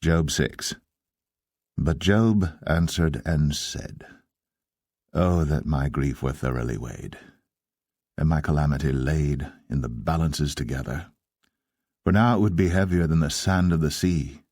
Job 6. But Job answered and said, Oh, that my grief were thoroughly weighed, and my calamity laid in the balances together. For now it would be heavier than the sand of the sea.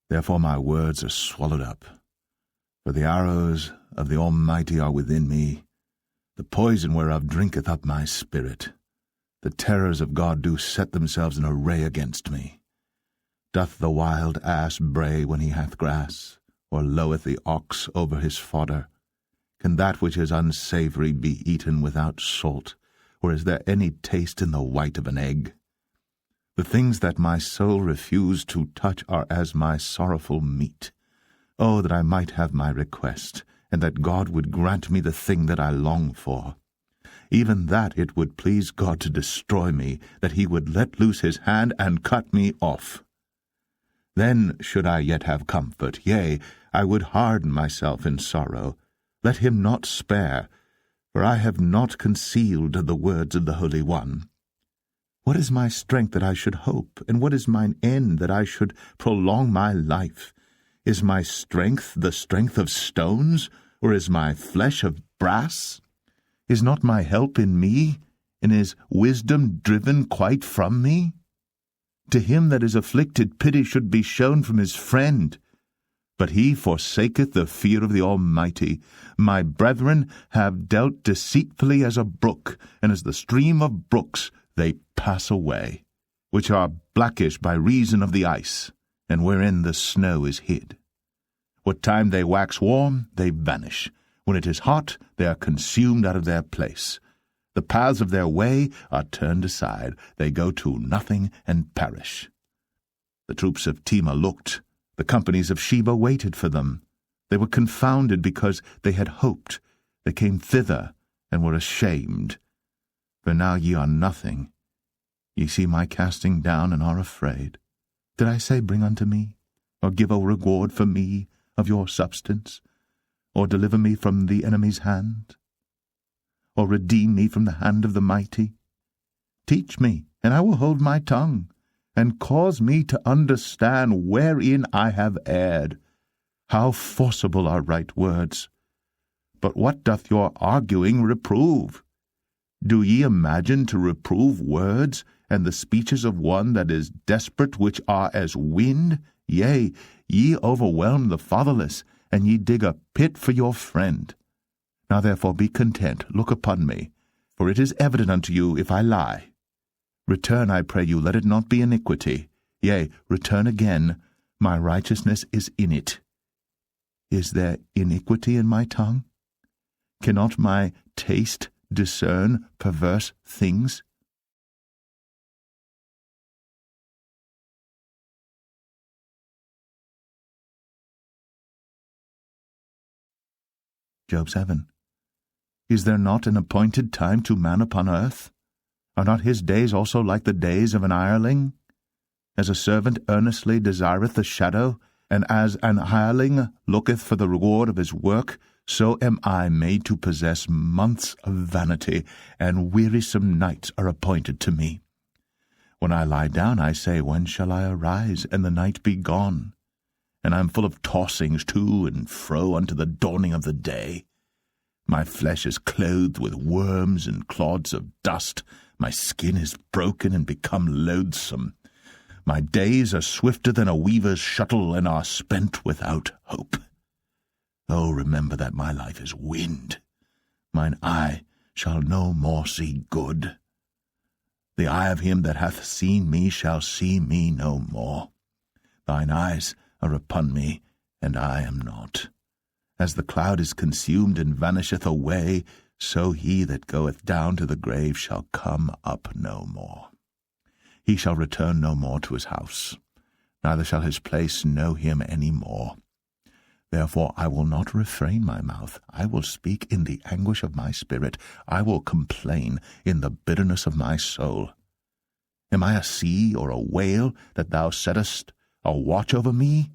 Therefore my words are swallowed up. For the arrows of the Almighty are within me, the poison whereof drinketh up my spirit. The terrors of God do set themselves in array against me. Doth the wild ass bray when he hath grass, or loweth the ox over his fodder? Can that which is unsavoury be eaten without salt, or is there any taste in the white of an egg? The things that my soul refused to touch are as my sorrowful meat. Oh, that I might have my request, and that God would grant me the thing that I long for. Even that it would please God to destroy me, that he would let loose his hand and cut me off. Then should I yet have comfort, yea, I would harden myself in sorrow. Let him not spare, for I have not concealed the words of the Holy One. What is my strength that I should hope, and what is mine end that I should prolong my life? Is my strength the strength of stones, or is my flesh of brass? Is not my help in me, and is wisdom driven quite from me? To him that is afflicted pity should be shown from his friend. But he forsaketh the fear of the Almighty. My brethren have dealt deceitfully as a brook, and as the stream of brooks they pass away, which are blackish by reason of the ice, and wherein the snow is hid. What time they wax warm, they vanish. When it is hot, they are consumed out of their place. The paths of their way are turned aside. They go to nothing and perish. The troops of Tema looked. The companies of Sheba waited for them. They were confounded because they had hoped. They came thither and were ashamed. For now ye are nothing. Ye see my casting down and are afraid. Did I say, Bring unto me, or give a reward for me of your substance, or deliver me from the enemy's hand, or redeem me from the hand of the mighty? Teach me, and I will hold my tongue, and cause me to understand wherein I have erred. How forcible are right words! But what doth your arguing reprove? Do ye imagine to reprove words, and the speeches of one that is desperate, which are as wind? Yea, ye overwhelm the fatherless, and ye dig a pit for your friend. Now therefore be content, look upon me, for it is evident unto you if I lie. Return, I pray you, let it not be iniquity. Yea, return again, my righteousness is in it. Is there iniquity in my tongue? Cannot my taste discern perverse things? Job 7. Is there not an appointed time to man upon earth? Are not his days also like the days of an hireling? As a servant earnestly desireth the shadow, and as an hireling looketh for the reward of his work, so am I made to possess months of vanity, and wearisome nights are appointed to me. When I lie down, I say, When shall I arise, and the night be gone? And I am full of tossings to and fro unto the dawning of the day. My flesh is clothed with worms and clods of dust. My skin is broken and become loathsome. My days are swifter than a weaver's shuttle, and are spent without hope. Oh, remember that my life is wind. Mine eye shall no more see good. The eye of him that hath seen me shall see me no more. Thine eyes are upon me, and I am not. As the cloud is consumed and vanisheth away, so he that goeth down to the grave shall come up no more. He shall return no more to his house, neither shall his place know him any more. Therefore I will not refrain my mouth. I will speak in the anguish of my spirit. I will complain in the bitterness of my soul. Am I a sea or a whale, that thou settest a watch over me?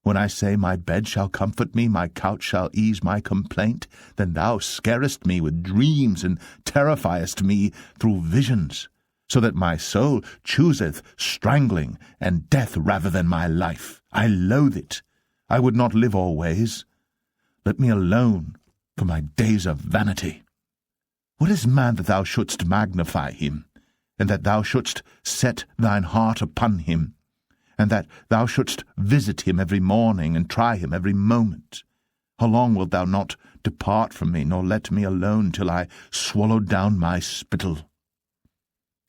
When I say, My bed shall comfort me, my couch shall ease my complaint, then thou scarest me with dreams, and terrifiest me through visions. so that my soul chooseth strangling and death rather than my life. I loathe it. I would not live always. Let me alone, for my days are vanity. What is man that thou shouldst magnify him, and that thou shouldst set thine heart upon him, and that thou shouldst visit him every morning, and try him every moment? How long wilt thou not depart from me, nor let me alone, till I swallow down my spittle?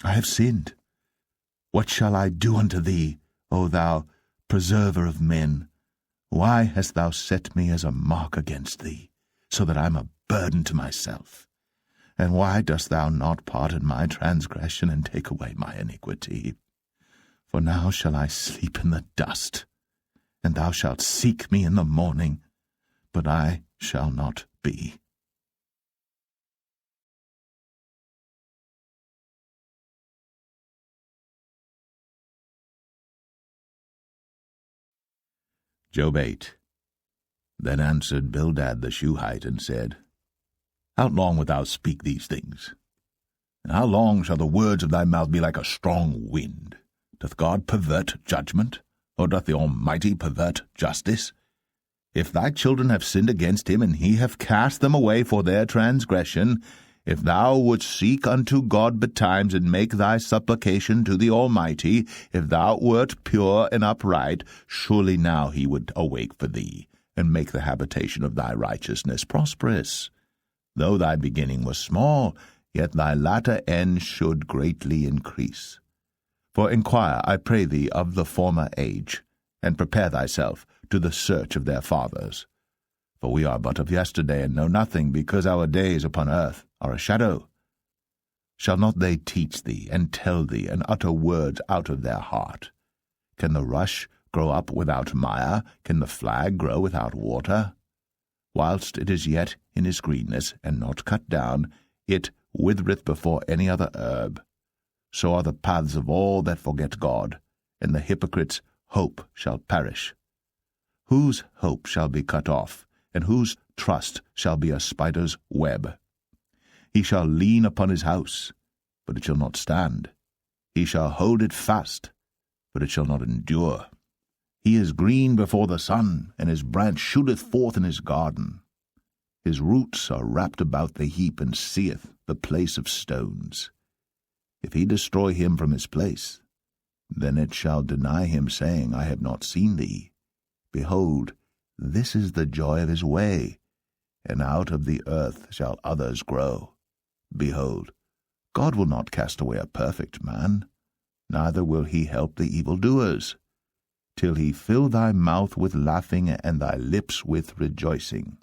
I have sinned. What shall I do unto thee, O thou preserver of men? Why hast thou set me as a mark against thee, so that I am a burden to myself? And why dost thou not pardon my transgression, and take away my iniquity? For now shall I sleep in the dust, and thou shalt seek me in the morning, but I shall not be. Job 8. Then answered Bildad the Shuhite, and said, How long wilt thou speak these things? And how long shall the words of thy mouth be like a strong wind? Doth God pervert judgment, or doth the Almighty pervert justice? If thy children have sinned against him, and he hath cast them away for their transgression, if thou wouldst seek unto God betimes, and make thy supplication to the Almighty, if thou wert pure and upright, surely now he would awake for thee, and make the habitation of thy righteousness prosperous. Though thy beginning was small, yet thy latter end should greatly increase. For inquire, I pray thee, of the former age, and prepare thyself to the search of their fathers. For we are but of yesterday, and know nothing, because our days upon earth are a shadow. Shall not they teach thee, and tell thee, and utter words out of their heart? Can the rush grow up without mire? Can the flag grow without water? Whilst it is yet in his greenness, and not cut down, it withereth before any other herb. So are the paths of all that forget God, and the hypocrite's hope shall perish. Whose hope shall be cut off, and whose trust shall be a spider's web? He shall lean upon his house, but it shall not stand. He shall hold it fast, but it shall not endure. He is green before the sun, and his branch shooteth forth in his garden. His roots are wrapped about the heap, and seeth the place of stones. If he destroy him from his place, then it shall deny him, saying, I have not seen thee. Behold, this is the joy of his way, and out of the earth shall others grow. Behold, God will not cast away a perfect man, neither will he help the evildoers, till he fill thy mouth with laughing, and thy lips with rejoicing.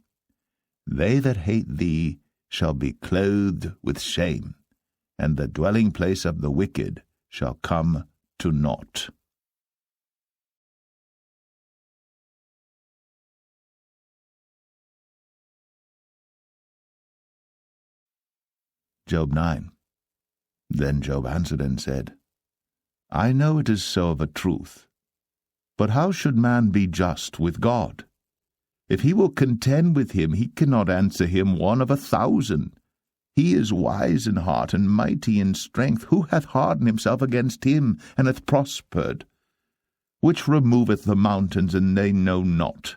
They that hate thee shall be clothed with shame, and the dwelling place of the wicked shall come to naught. Job 9. Then Job answered and said, I know it is so of a truth, but how should man be just with God? If he will contend with him, he cannot answer him 1 of 1,000. He is wise in heart, and mighty in strength. Who hath hardened himself against him, and hath prospered? Which removeth the mountains, and they know not?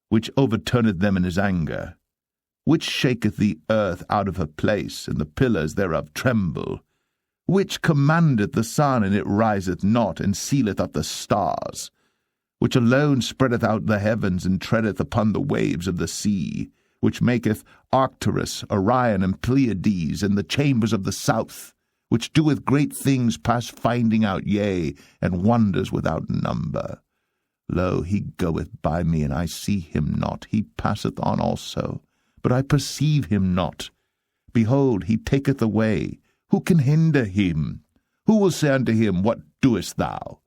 Which overturneth them in his anger? Which shaketh the earth out of her place, and the pillars thereof tremble? Which commandeth the sun, and it riseth not, and sealeth up the stars? Which alone spreadeth out the heavens, and treadeth upon the waves of the sea? Which maketh Arcturus, Orion, and Pleiades, and the chambers of the south? Which doeth great things past finding out, yea, and wonders without number? Lo, he goeth by me, and I see him not. He passeth on also, but I perceive him not. Behold, he taketh away. Who can hinder him? Who will say unto him, What doest thou?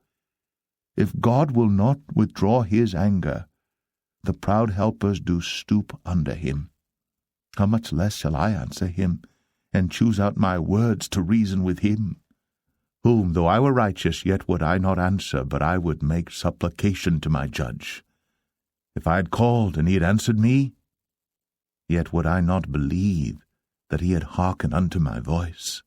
If God will not withdraw his anger, the proud helpers do stoop under him. How much less shall I answer him, and choose out my words to reason with him? Whom, though I were righteous, yet would I not answer, but I would make supplication to my judge. If I had called, and he had answered me, yet would I not believe that he had hearkened unto my voice.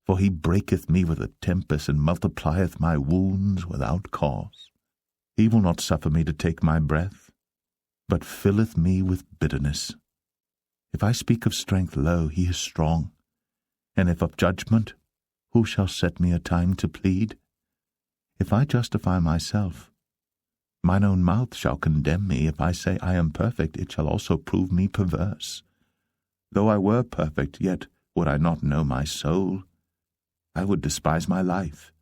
For he breaketh me with a tempest, and multiplieth my wounds without cause. He will not suffer me to take my breath, but filleth me with bitterness. If I speak of strength, lo, he is strong. And if of judgment, who shall set me a time to plead? If I justify myself, mine own mouth shall condemn me. If I say I am perfect, it shall also prove me perverse. Though I were perfect, yet would I not know my soul. I would despise my life.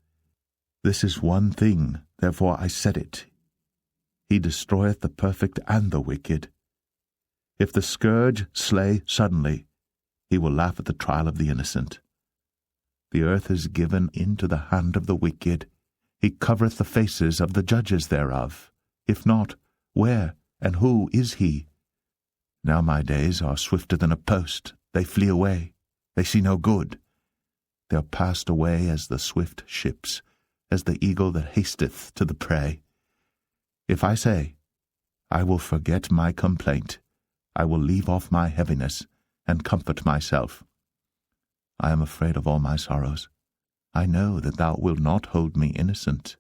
This is one thing, therefore I said it. He destroyeth the perfect and the wicked. If the scourge slay suddenly, he will laugh at the trial of the innocent. The earth is given into the hand of the wicked. He covereth the faces of the judges thereof. If not, where and who is he? Now my days are swifter than a post. They flee away. They see no good. They are passed away as the swift ships, as the eagle that hasteth to the prey. If I say, I will forget my complaint, I will leave off my heaviness, and comfort myself. I am afraid of all my sorrows. I know that thou wilt not hold me innocent.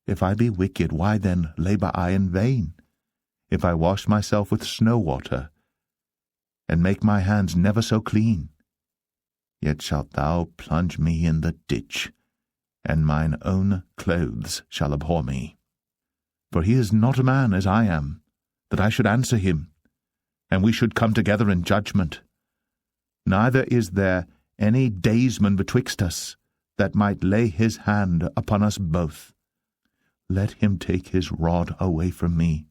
If I be wicked, why then labour I in vain? If I wash myself with snow water, and make my hands never so clean, yet shalt thou plunge me in the ditch, and mine own clothes shall abhor me. For he is not a man as I am, that I should answer him, and we should come together in judgment. Neither is there any daysman betwixt us, that might lay his hand upon us both. Let him take his rod away from me,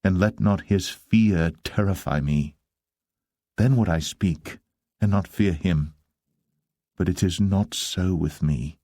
and let not his fear terrify me. Then would I speak, and not fear him. But it is not so with me.